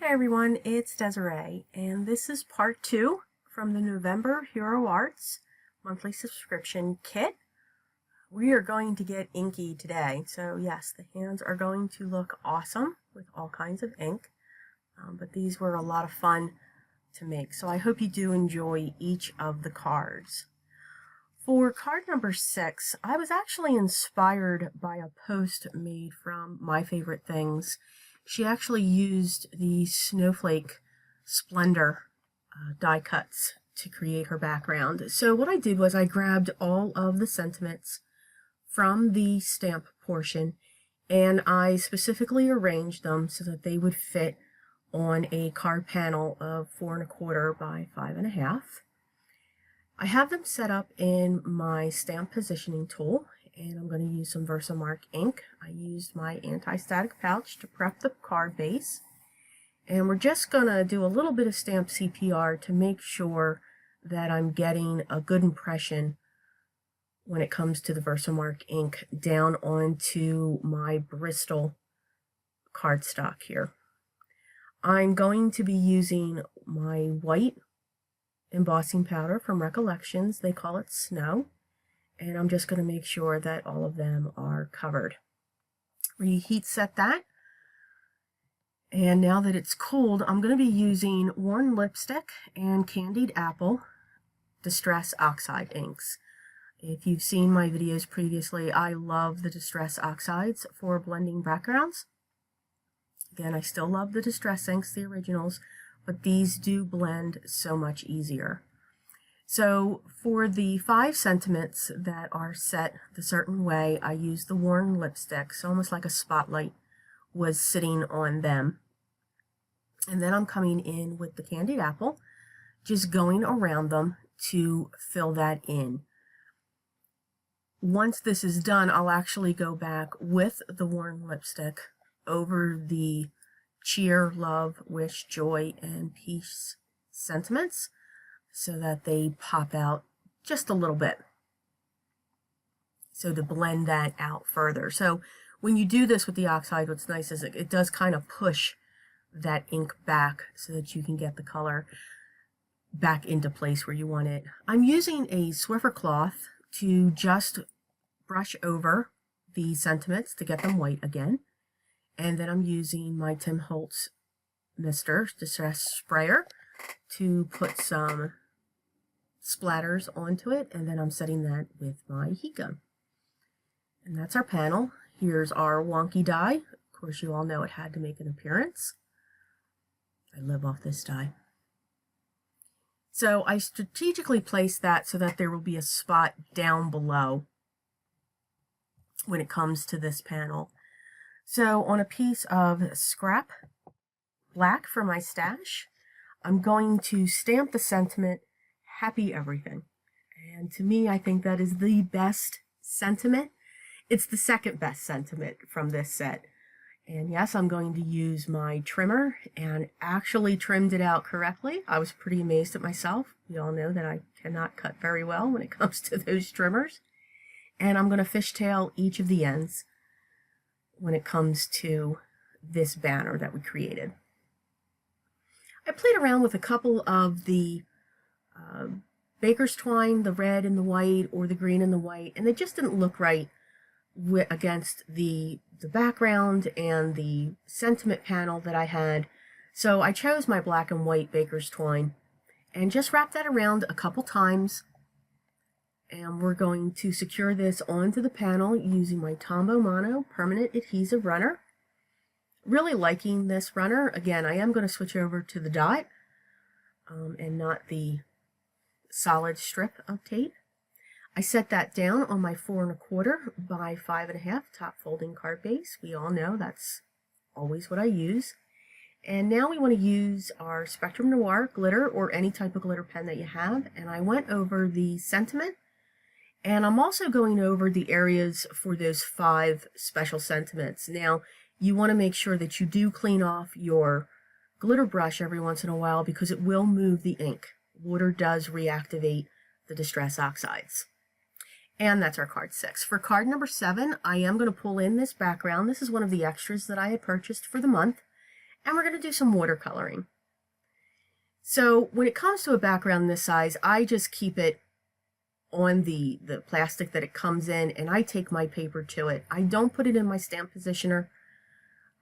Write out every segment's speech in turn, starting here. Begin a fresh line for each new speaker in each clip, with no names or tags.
Hey everyone, it's Desiree, and this is part 2 from the November Hero Arts monthly subscription kit. We are going to get inky today, so yes, the hands are going to look awesome with all kinds of ink, but these were a lot of fun to make, so I hope you do enjoy each of the cards. For card number 6, I was actually inspired by a post made from My Favorite Things. She actually used the Snowflake Splendor die cuts to create her background. So what I did was I grabbed all of the sentiments from the stamp portion and I specifically arranged them so that they would fit on a card panel of 4 1/4 by 5 1/2. I have them set up in my stamp positioning tool, and I'm going to use some Versamark ink. I used my anti-static pouch to prep the card base, and we're just going to do a little bit of stamp CPR to make sure that I'm getting a good impression when it comes to the Versamark ink down onto my Bristol cardstock here. I'm going to be using my white embossing powder from Recollections. They call it Snow. And I'm just going to make sure that all of them are covered. Reheat set that. And now that it's cooled, I'm going to be using Worn Lipstick and Candied Apple Distress Oxide inks. If you've seen my videos previously, I love the Distress Oxides for blending backgrounds. Again, I still love the Distress inks, the originals, but these do blend so much easier. So for the 5 sentiments that are set the certain way, I use the Worn Lipstick, so almost like a spotlight was sitting on them. And then I'm coming in with the Candied Apple, just going around them to fill that in. Once this is done, I'll actually go back with the Worn Lipstick over the Cheer, Love, Wish, Joy, and Peace sentiments so that they pop out just a little bit. So to blend that out further. So when you do this with the oxide, what's nice is it does kind of push that ink back so that you can get the color back into place where you want it. I'm using a Swiffer cloth to just brush over the sentiments to get them white again. And then I'm using my Tim Holtz Mister Distress Sprayer to put some splatters onto it, and then I'm setting that with my heat gun. And that's our panel. Here's our wonky die. Of course, you all know it had to make an appearance. I live off this die. So I strategically placed that so that there will be a spot down below when it comes to this panel. So on a piece of scrap black for my stash, I'm going to stamp the sentiment, Happy Everything. And to me, I think that is the best sentiment. It's the second best sentiment from this set. And yes, I'm going to use my trimmer and actually trimmed it out correctly. I was pretty amazed at myself. You all know that I cannot cut very well when it comes to those trimmers. And I'm going to fishtail each of the ends when it comes to this banner that we created. I played around with a couple of the baker's twine, the red and the white, or the green and the white, and they just didn't look right against the background and the sentiment panel that I had. So I chose my black and white baker's twine and just wrapped that around a couple times. And we're going to secure this onto the panel using my Tombow Mono permanent adhesive runner. Really liking this runner. Again, I am going to switch over to the dot and not the solid strip of tape. I set that down on my 4 1/4 by 5 1/2 top folding card base. We all know that's always what I use. And now we want to use our Spectrum Noir glitter or any type of glitter pen that you have. And I went over the sentiment. And I'm also going over the areas for those 5 special sentiments. Now, you want to make sure that you do clean off your glitter brush every once in a while because it will move the ink. Water does reactivate the Distress Oxides. And that's our card 6. For card number 7, I am going to pull in this background. This is one of the extras that I had purchased for the month. and we're going to do some watercoloring. So when it comes to a background this size, I just keep it on the plastic that it comes in, and I take my paper to it. I don't put it in my stamp positioner.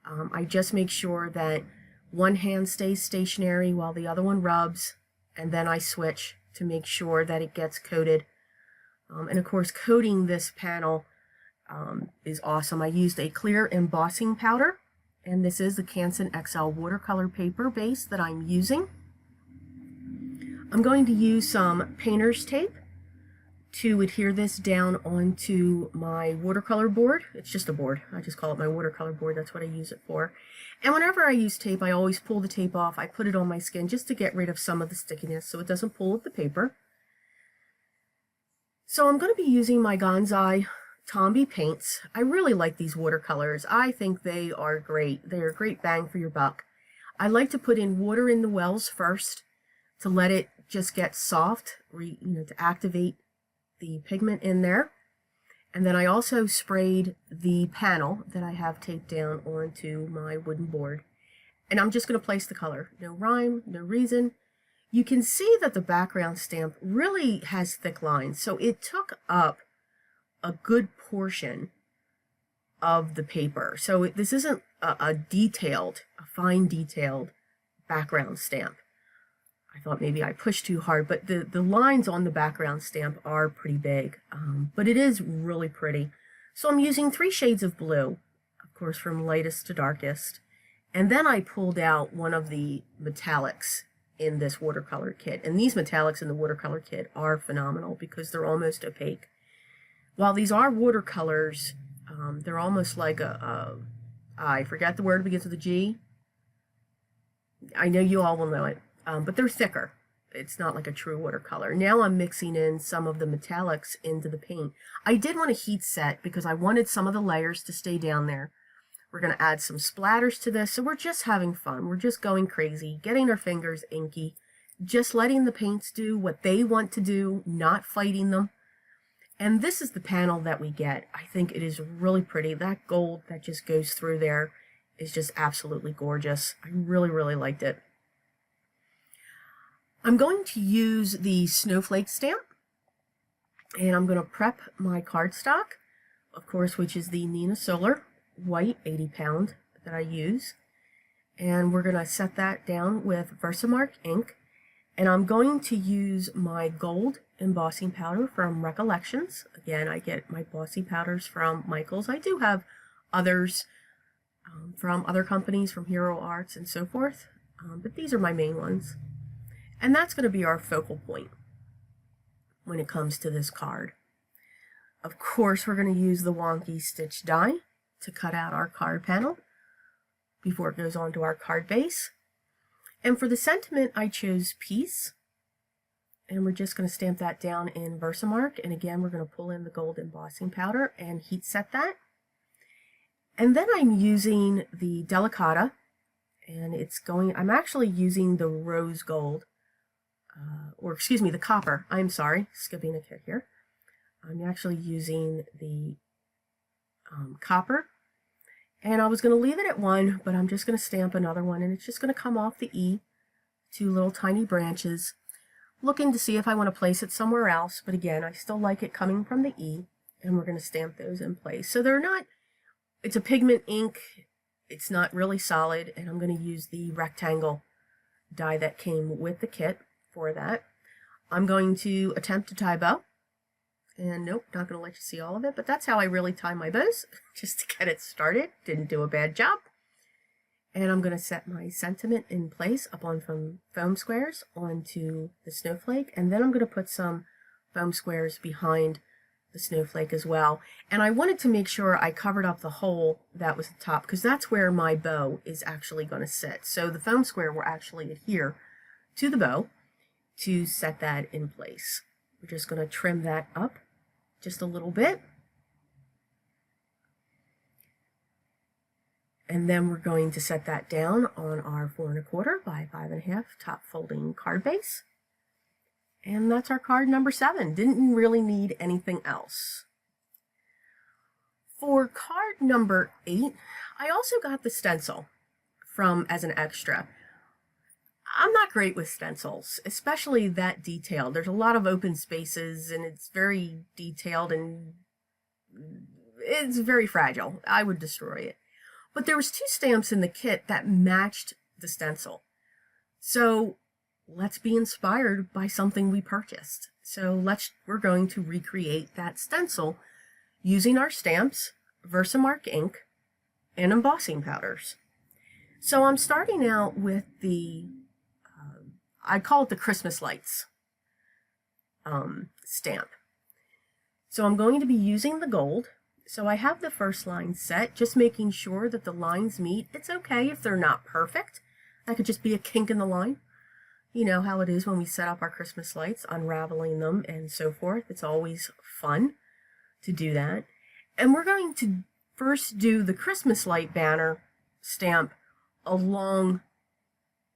I just make sure that one hand stays stationary while the other one rubs, and then I switch to make sure that it gets coated. And of course, coating this panel is awesome. I used a clear embossing powder, and this is the Canson XL watercolor paper base that I'm using. I'm going to use some painter's tape to adhere this down onto my watercolor board. It's just a board. I just call it my watercolor board. That's what I use it for. And whenever I use tape, I always pull the tape off. I put it on my skin just to get rid of some of the stickiness so it doesn't pull at the paper. So I'm going to be using my Gonzai Tomby paints. I really like these watercolors. I think they are great. They're a great bang for your buck. I like to put in water in the wells first to let it just get soft, to activate the pigment in there. And then I also sprayed the panel that I have taped down onto my wooden board. And I'm just going to place the color. No rhyme, no reason. You can see that the background stamp really has thick lines. So it took up a good portion of the paper. So this isn't a fine detailed background stamp. I thought maybe I pushed too hard, but the lines on the background stamp are pretty big, but it is really pretty. So I'm using 3 shades of blue, of course, from lightest to darkest. And then I pulled out one of the metallics in this watercolor kit. And these metallics in the watercolor kit are phenomenal because they're almost opaque. While these are watercolors, they're almost like I forgot the word, begins with a G. I know you all will know it. But they're thicker. It's not like a true watercolor. Now I'm mixing in some of the metallics into the paint. I did want to heat set because I wanted some of the layers to stay down there. We're going to add some splatters to this, so we're just having fun. We're just going crazy, getting our fingers inky, just letting the paints do what they want to do, not fighting them. And this is the panel that we get. I think it is really pretty. That gold that just goes through there is just absolutely gorgeous. I really, really liked it. I'm going to use the snowflake stamp, and I'm going to prep my cardstock, of course, which is the Nina Solar white 80 pound that I use. And we're going to set that down with Versamark ink. And I'm going to use my gold embossing powder from Recollections. Again, I get my embossing powders from Michaels. I do have others from other companies, from Hero Arts and so forth, but these are my main ones. And that's going to be our focal point when it comes to this card. Of course, we're going to use the wonky stitch die to cut out our card panel before it goes onto our card base. And for the sentiment, I chose peace. And we're just going to stamp that down in Versamark. And again, we're going to pull in the gold embossing powder and heat set that. And then I'm using the Delicata. And I'm actually using the rose gold. The copper. I'm sorry, skipping a kit here. I'm actually using the copper. And I was going to leave it at 1, but I'm just going to stamp another one, and it's just going to come off the E, 2 little tiny branches. Looking to see if I want to place it somewhere else, but again, I still like it coming from the E, and we're going to stamp those in place. So it's a pigment ink, it's not really solid, and I'm going to use the rectangle die that came with the kit for that. I'm going to attempt to tie a bow. And nope, not going to let you see all of it, but that's how I really tie my bows, just to get it started. Didn't do a bad job. And I'm going to set my sentiment in place up on some foam squares onto the snowflake, and then I'm going to put some foam squares behind the snowflake as well. And I wanted to make sure I covered up the hole that was at the top, because that's where my bow is actually going to sit. So the foam square will actually adhere to the bow to set that in place. We're just going to trim that up just a little bit. And then we're going to set that down on our 4 1/4 by 5 1/2 top folding card base. And that's our card number 7. Didn't really need anything else. For card number 8, I also got the stencil from as an extra. I'm not great with stencils, especially that detailed. There's a lot of open spaces and it's very detailed and it's very fragile. I would destroy it. But there was 2 stamps in the kit that matched the stencil. So let's be inspired by something we purchased. So we're going to recreate that stencil using our stamps, Versamark ink, and embossing powders. So I'm starting out with the, I call it the Christmas lights stamp. So I'm going to be using the gold. So I have the first line set, just making sure that the lines meet. It's okay if they're not perfect. That could just be a kink in the line. You know how it is when we set up our Christmas lights, unraveling them and so forth. It's always fun to do that. And we're going to first do the Christmas light banner stamp along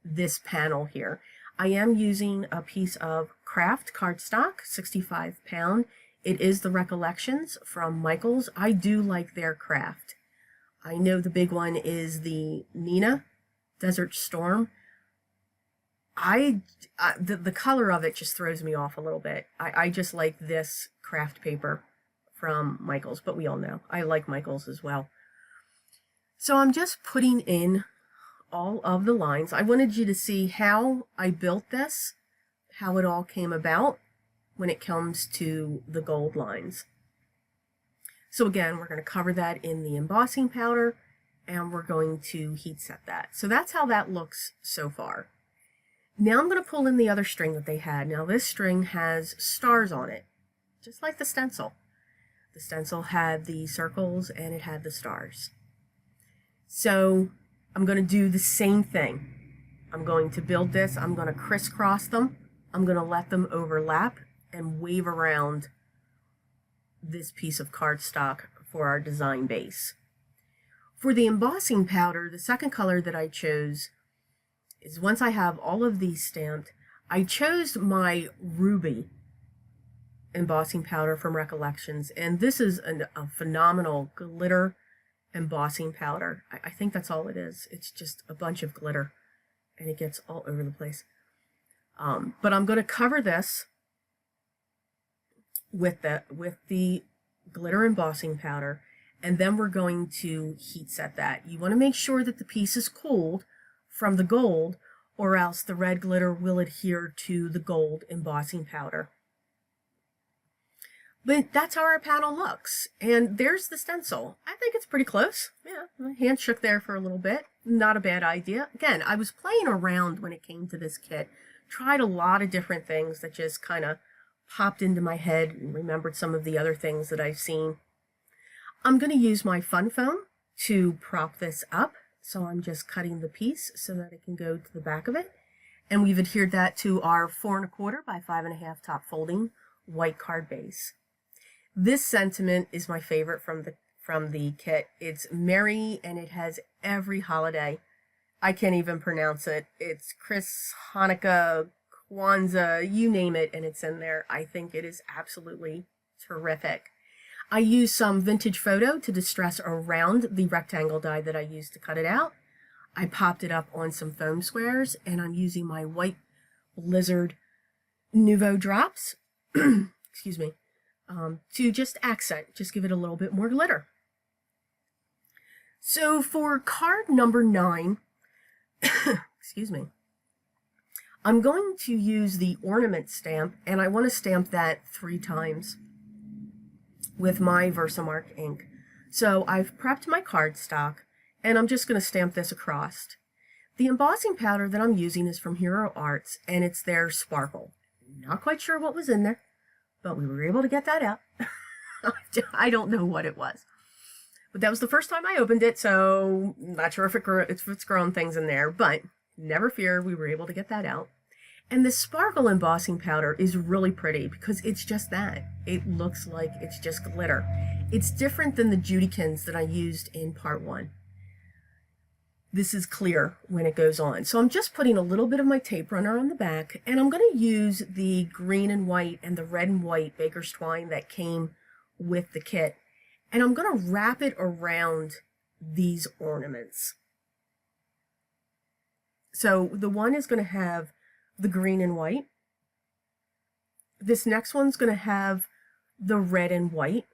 this panel here. I am using a piece of craft cardstock, 65 pound. It is the Recollections from Michaels. I do like their craft. I know the big one is the Nina Desert Storm. The color of it just throws me off a little bit. I just like this craft paper from Michaels, but we all know I like Michaels as well. So I'm just putting in all of the lines. I wanted you to see how I built this, how it all came about when it comes to the gold lines. So again, we're going to cover that in the embossing powder and we're going to heat set that. So that's how that looks so far. Now I'm going to pull in the other string that they had. Now this string has stars on it, just like the stencil. The stencil had the circles and it had the stars. So I'm going to do the same thing. I'm going to build this. I'm going to crisscross them. I'm going to let them overlap and wave around this piece of cardstock for our design base. For the embossing powder, the second color that I chose is, once I have all of these stamped, I chose my ruby embossing powder from Recollections, and this is a phenomenal glitter embossing powder. I think that's all it is. It's just a bunch of glitter and it gets all over the place. But I'm going to cover this with the glitter embossing powder, and then we're going to heat set that. You want to make sure that the piece is cooled from the gold, or else the red glitter will adhere to the gold embossing powder. But that's how our panel looks. And there's the stencil. I think it's pretty close. Yeah, my hand shook there for a little bit. Not a bad idea. Again, I was playing around when it came to this kit. Tried a lot of different things that just kind of popped into my head and remembered some of the other things that I've seen. I'm going to use my fun foam to prop this up. So I'm just cutting the piece so that it can go to the back of it. And we've adhered that to our 4 1/4 by 5 1/2 top folding white card base. This sentiment is my favorite from the kit. It's merry and it has every holiday. I can't even pronounce it. It's Chris, Hanukkah, Kwanzaa, you name it, and it's in there. I think it is absolutely terrific. I used some vintage photo to distress around the rectangle die that I used to cut it out. I popped it up on some foam squares, and I'm using my white Blizzard Nouveau drops, excuse me, to just accent, just give it a little bit more glitter. So for card number 9, excuse me, I'm going to use the ornament stamp, and I want to stamp that 3 times with my Versamark ink. So I've prepped my cardstock, and I'm just going to stamp this across. The embossing powder that I'm using is from Hero Arts, and it's their Sparkle. Not quite sure what was in there, but we were able to get that out. I don't know what it was. But that was the first time I opened it, so not sure if it's grown things in there, but never fear, we were able to get that out. And the Sparkle embossing powder is really pretty because it's just that. It looks like it's just glitter. It's different than the Judykins that I used in part 1. This is clear when it goes on. So I'm just putting a little bit of my tape runner on the back, and I'm going to use the green and white and the red and white baker's twine that came with the kit. And I'm going to wrap it around these ornaments. So the one is going to have the green and white. This next one's going to have the red and white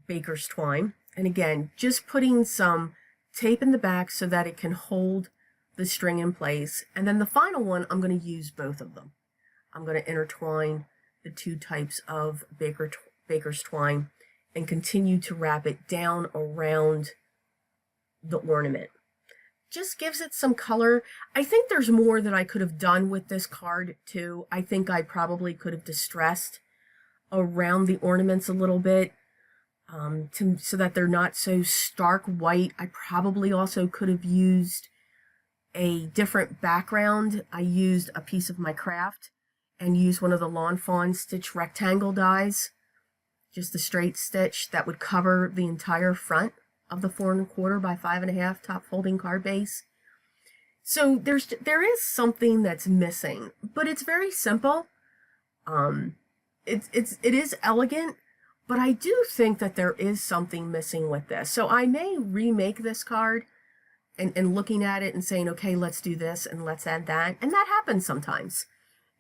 baker's twine. And again, just putting some tape in the back so that it can hold the string in place. And then the final one, I'm going to use both of them. I'm going to intertwine the two types of baker's twine and continue to wrap it down around the ornament. Just gives it some color. I think there's more that I could have done with this card too. I think I probably could have distressed around the ornaments a little bit so that they're not so stark white. I probably also could have used a different background. I used a piece of my craft and used one of the Lawn Fawn Stitch rectangle dies, just a straight stitch that would cover the entire front of the 4 1/4 by 5 1/2 top folding card base. So there is something that's missing, but it's very simple. It is elegant, but I do think that there is something missing with this. So I may remake this card and looking at it and saying, okay, let's do this and let's add that. And that happens sometimes.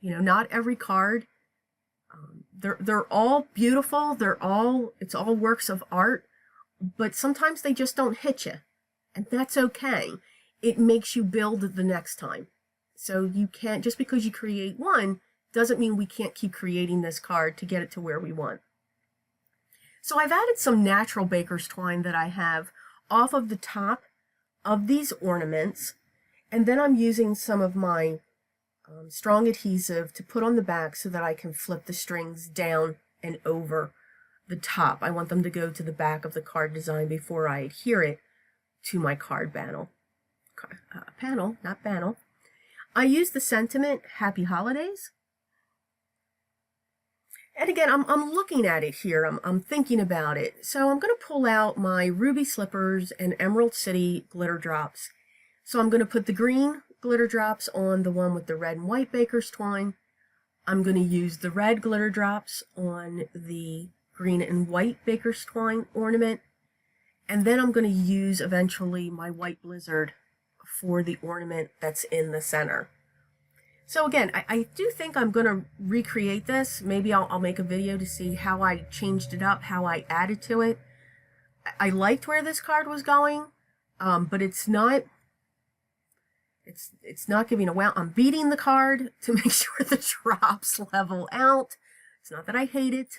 You know, not every card, they're all beautiful. It's all works of art, but sometimes they just don't hit you, and that's okay. It makes you build the next time. So you can't, just because you create one, doesn't mean we can't keep creating this card to get it to where we want. So I've added some natural baker's twine that I have off of the top of these ornaments, and then I'm using some of my strong adhesive to put on the back so that I can flip the strings down and over the top. I want them to go to the back of the card design before I adhere it to my card panel. Not panel. I use the sentiment, Happy Holidays. And again, I'm looking at it here. I'm thinking about it. So I'm going to pull out my Ruby Slippers and Emerald City glitter drops. So I'm going to put the green glitter drops on the one with the red and white baker's twine. I'm going to use the red glitter drops on the green and white baker's twine ornament. And then I'm going to use eventually my white blizzard for the ornament that's in the center. So again, I do think I'm going to recreate this. Maybe I'll make a video to see how I changed it up, how I added to it. I liked where this card was going, but it's not giving a wow. I'm beating the card to make sure the drops level out. It's not that I hate it.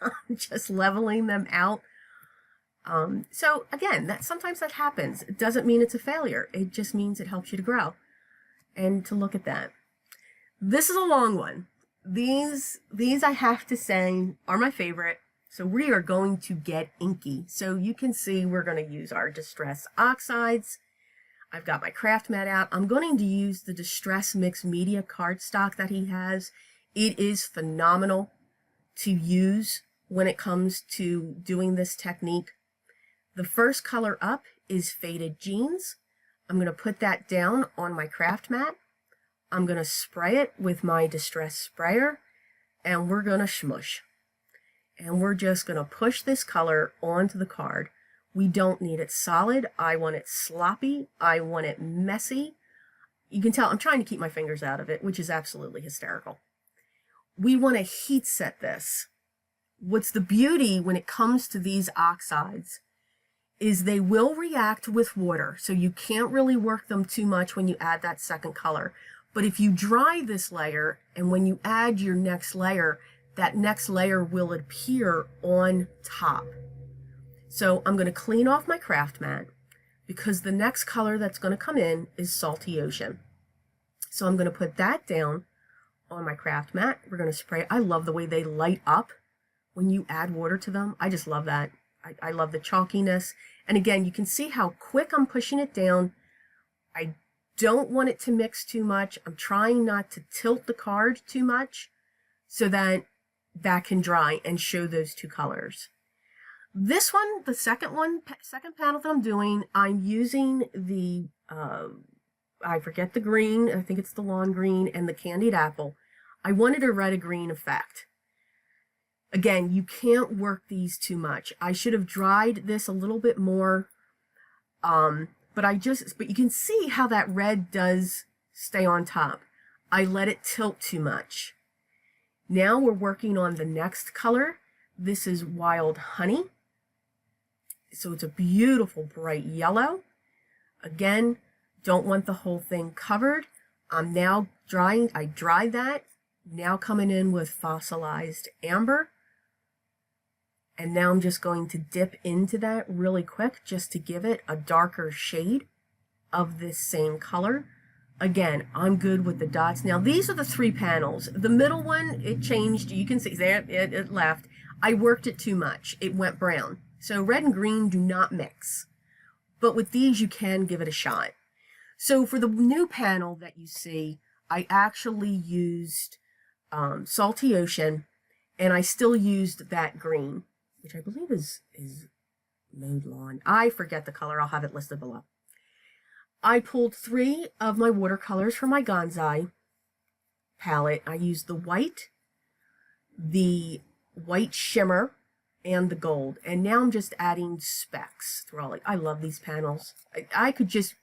I'm just leveling them out. So again, sometimes that happens. It doesn't mean it's a failure. It just means it helps you to grow and to look at that. This is a long one. These I have to say are my favorite. So we are going to get inky. So you can see we're going to use our Distress Oxides. I've got my craft mat out. I'm going to use the Distress Mixed Media cardstock that he has. It is phenomenal to use when it comes to doing this technique. The first color up is Faded Jeans. I'm going to put that down on my craft mat. I'm going to spray it with my Distress Sprayer, and we're going to smush. And we're just going to push this color onto the card. We don't need it solid. I want it sloppy. I want it messy. You can tell I'm trying to keep my fingers out of it, which is absolutely hysterical. We want to heat set this. What's the beauty when it comes to these oxides is they will react with water, so you can't really work them too much when you add that second color. But if you dry this layer, and when you add your next layer, that next layer will appear on top. So I'm going to clean off my craft mat because the next color that's going to come in is Salty Ocean. So I'm going to put that down on my craft mat. We're going to spray. I love the way they light up when you add water to them. I just love that. I love the chalkiness. And again, you can see how quick I'm pushing it down. I don't want it to mix too much. I'm trying not to tilt the card too much so that that can dry and show those two colors. This one, the second panel that I'm doing, I'm using the, I forget the green, I think it's the lawn green and the candied apple. I wanted a red-a-green effect. Again, you can't work these too much. I should have dried this a little bit more, but you can see how that red does stay on top. I let it tilt too much. Now we're working on the next color. This is Wild Honey. So it's a beautiful bright yellow. Again, don't want the whole thing covered. I'm now drying, I dried that. Now coming in with fossilized amber. And now I'm just going to dip into that really quick just to give it a darker shade of this same color. Again, I'm good with the dots. Now these are the 3 panels. The middle one, it changed. You can see there, it left. I worked it too much. It went brown. So red and green do not mix. But with these, you can give it a shot. So for the new panel that you see, I actually used Salty Ocean, and I still used that green, which I believe is Mowed Lawn. I forget the color. I'll have it listed below. I pulled 3 of my watercolors from my Gonzai palette. I used the white shimmer, and the gold. And now I'm just adding specks through all. I love these panels. I could just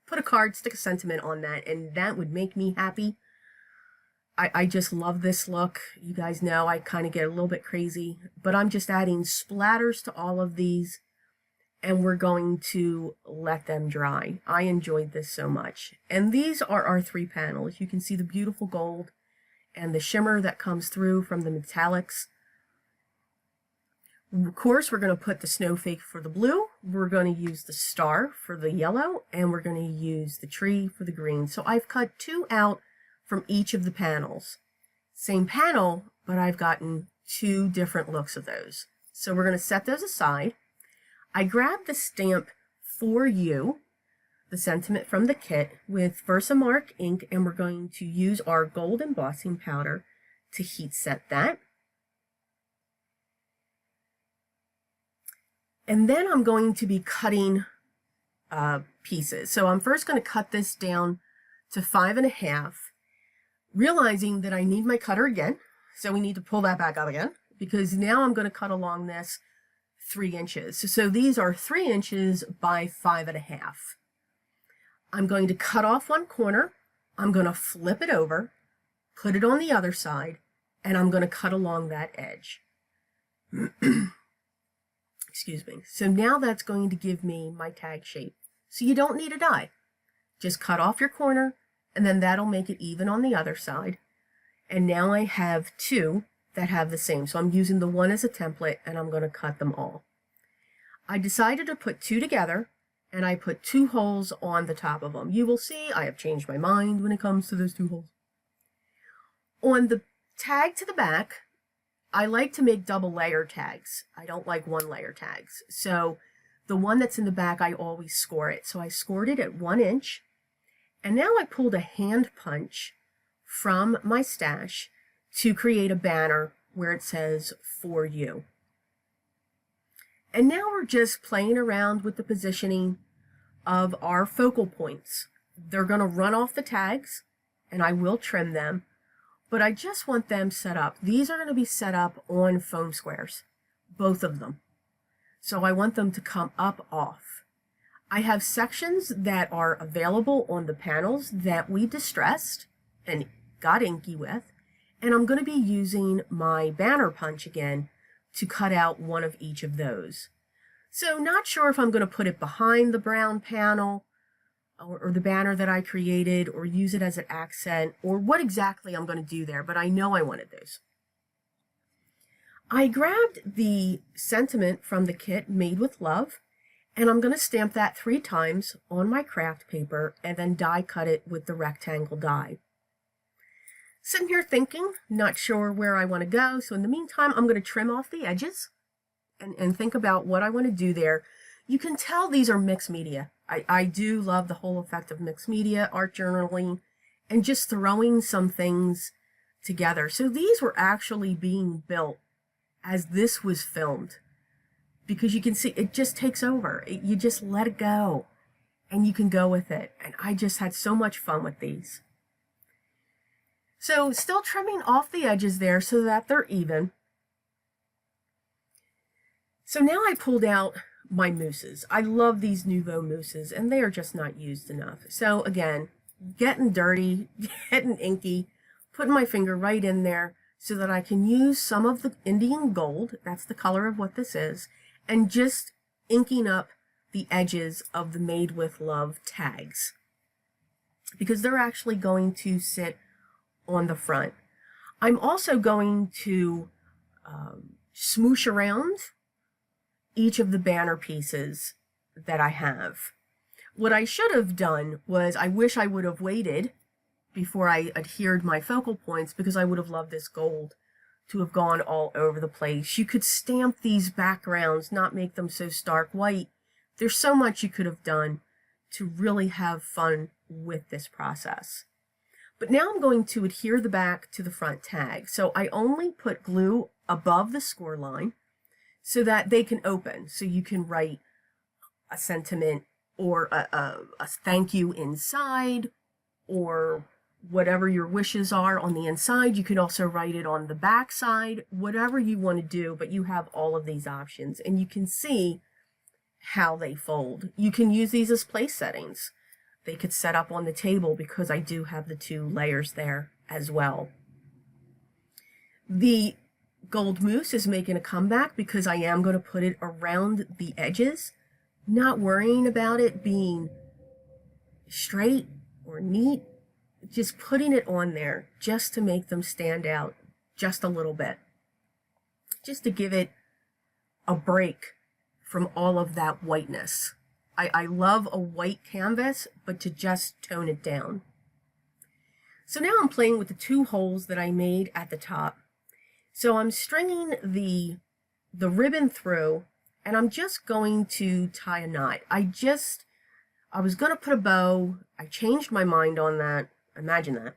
put a card, stick a sentiment on that, and that would make me happy. I just love this look. You guys know I kind of get a little bit crazy, but I'm just adding splatters to all of these, and we're going to let them dry. I enjoyed this so much. And these are our 3 panels. You can see the beautiful gold and the shimmer that comes through from the metallics. Of course, we're going to put the snowflake for the blue, we're going to use the star for the yellow, and we're going to use the tree for the green. So I've cut 2 out from each of the panels. Same panel, but I've gotten 2 different looks of those. So we're going to set those aside. I grabbed the stamp For You, the sentiment from the kit, with Versamark ink, and we're going to use our gold embossing powder to heat set that. And then I'm going to be cutting pieces. So I'm first going to cut this down to 5.5, realizing that I need my cutter again. So we need to pull that back up again, because now I'm going to cut along this 3 inches. So these are 3 inches by 5.5. I'm going to cut off one corner. I'm going to flip it over, put it on the other side, and I'm going to cut along that edge. Excuse me. So now that's going to give me my tag shape. So you don't need a die. Just cut off your corner, and then that'll make it even on the other side. And now I have 2 that have the same. So I'm using the one as a template, and I'm going to cut them all. I decided to put 2 together, and I put 2 holes on the top of them. You will see I have changed my mind when it comes to those 2 holes. On the tag to the back, I like to make double layer tags. I don't like 1 layer tags. So the one that's in the back, I always score it. So I scored it at 1 inch. And now I pulled a hand punch from my stash to create a banner where it says For You. And now we're just playing around with the positioning of our focal points. They're going to run off the tags, and I will trim them. But I just want them set up. These are going to be set up on foam squares, both of them. So I want them to come up off. I have sections that are available on the panels that we distressed and got inky with, and I'm going to be using my banner punch again to cut out one of each of those. So not sure if I'm going to put it behind the brown panel, or the banner that I created, or use it as an accent, or what exactly I'm going to do there, but I know I wanted those. I grabbed the sentiment from the kit, Made with Love, and I'm going to stamp that 3 times on my craft paper and then die cut it with the rectangle die. Sitting here thinking, not sure where I want to go, so in the meantime I'm going to trim off the edges and think about what I want to do there. You can tell these are mixed media. I do love the whole effect of mixed media, art journaling, and just throwing some things together. So these were actually being built as this was filmed, because you can see it just takes over. You just let it go and you can go with it. And I just had so much fun with these. So still trimming off the edges there so that they're even. So now I pulled out my mousses. I love these Nouveau mousses, and they are just not used enough. So again, getting dirty, getting inky, putting my finger right in there so that I can use some of the Indian gold, that's the color of what this is, and just inking up the edges of the Made with Love tags, because they're actually going to sit on the front. I'm also going to smoosh around each of the banner pieces that I have. What I should have done was, I wish I would have waited before I adhered my focal points, because I would have loved this gold to have gone all over the place. You could stamp these backgrounds, not make them so stark white. There's so much you could have done to really have fun with this process. But now I'm going to adhere the back to the front tag. So I only put glue above the score line so that they can open. So you can write a sentiment or a thank you inside, or whatever your wishes are on the inside. You can also write it on the back side, whatever you want to do, but you have all of these options, and you can see how they fold. You can use these as place settings. They could set up on the table, because I do have the 2 layers there as well. The gold mousse is making a comeback because I am going to put it around the edges, not worrying about it being straight or neat, just putting it on there just to make them stand out just a little bit, just to give it a break from all of that whiteness. I love a white canvas, but to just tone it down. So now I'm playing with the 2 holes that I made at the top. So I'm stringing the ribbon through, and I'm just going to tie a knot. I was going to put a bow. I changed my mind on that. Imagine that.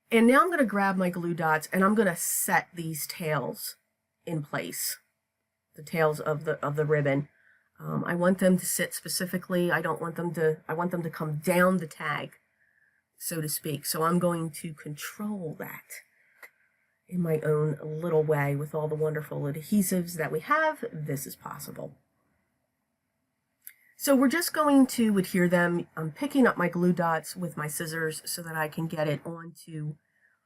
And now I'm going to grab my glue dots, and I'm going to set these tails in place. The tails of the ribbon. I want them to sit specifically. I want them to come down the tag, so to speak. So I'm going to control that in my own little way. With all the wonderful adhesives that we have, this is possible. So we're just going to adhere them. I'm picking up my glue dots with my scissors so that I can get it onto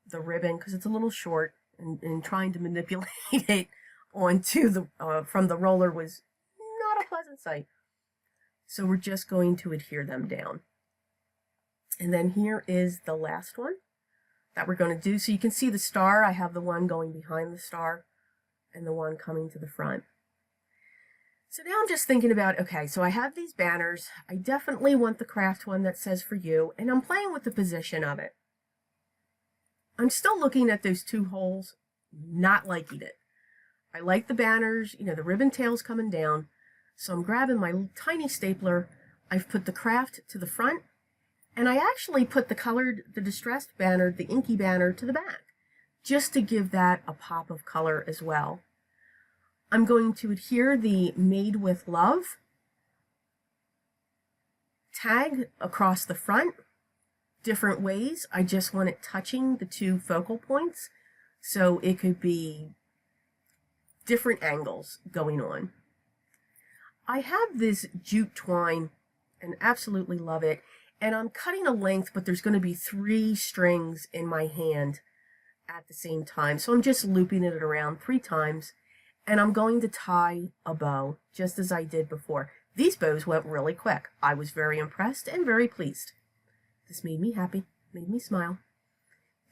the ribbon, because it's a little short, and trying to manipulate it onto the from the roller was not a pleasant sight. So we're just going to adhere them down. And then here is the last one that we're going to do. So you can see the star. I have the one going behind the star and the one coming to the front. So now I'm just thinking about, okay, so I have these banners. I definitely want the craft one that says for you, and I'm playing with the position of it. I'm still looking at those 2 holes, not liking it. I like the banners, the ribbon tails coming down. So I'm grabbing my tiny stapler. I've put the craft to the front, and I actually put the distressed banner, the inky banner, to the back, just to give that a pop of color as well. I'm going to adhere the Made with Love tag across the front, different ways. I just want it touching the 2 focal points, so it could be different angles going on. I have this jute twine and absolutely love it, and I'm cutting a length, but there's going to be 3 strings in my hand at the same time, so I'm just looping it around 3 times, and I'm going to tie a bow just as I did before. These bows went really quick. I was very impressed and very pleased. This made me happy, made me smile.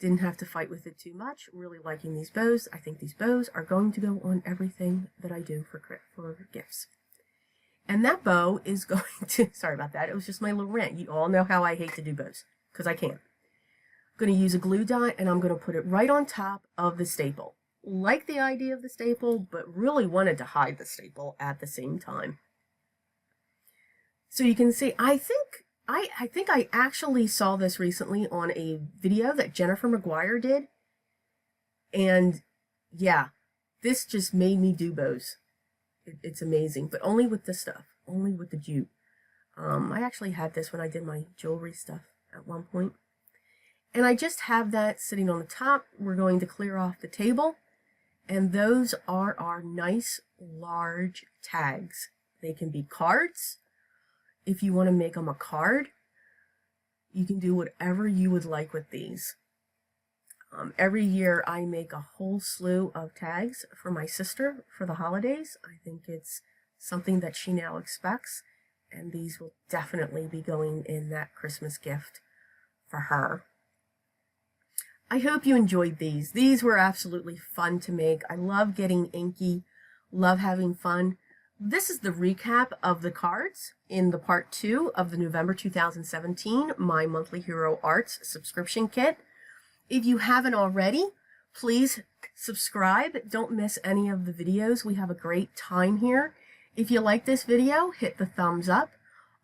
Didn't have to fight with it too much. Really liking these bows. I think these bows are going to go on everything that I do for gifts. And that bow is going to, sorry about that, it was just my little rant. You all know how I hate to do bows, because I can't. I'm going to use a glue dot, and I'm going to put it right on top of the staple. Like the idea of the staple, but really wanted to hide the staple at the same time. So you can see, I think I actually saw this recently on a video that Jennifer McGuire did. And yeah, this just made me do bows. It's amazing, but only with this stuff, only with the jute. I actually had this when I did my jewelry stuff at one point. And I just have that sitting on the top. We're going to clear off the table. And those are our nice large tags. They can be cards. If you want to make them a card, You can do whatever you would like with these. Every year I make a whole slew of tags for my sister for the holidays. I think it's something that she now expects, and these will definitely be going in that Christmas gift for her. I hope you enjoyed these. These were absolutely fun to make. I love getting inky, love having fun. This is the recap of the cards in the part 2 of the November 2017 My Monthly Hero Arts subscription kit. If you haven't already, please subscribe. Don't miss any of the videos. We have a great time here. If you like this video, hit the thumbs up.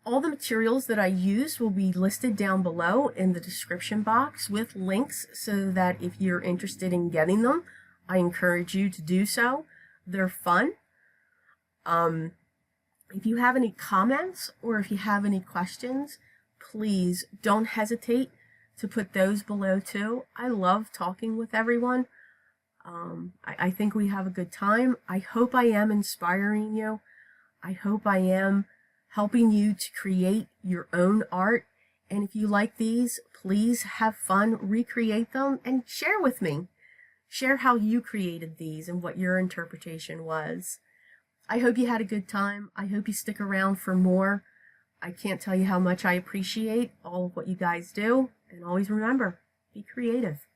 All the materials that I used will be listed down below in the description box with links, so that if you're interested in getting them, I encourage you to do so. They're fun. If you have any comments or if you have any questions, please don't hesitate to put those below too. I love talking with everyone. I think we have a good time. I hope I am inspiring you. I hope I am helping you to create your own art. And if you like these, please have fun, recreate them, and share with me. Share how you created these and what your interpretation was. I hope you had a good time. I hope you stick around for more. I can't tell you how much I appreciate all of what you guys do. And always remember, be creative.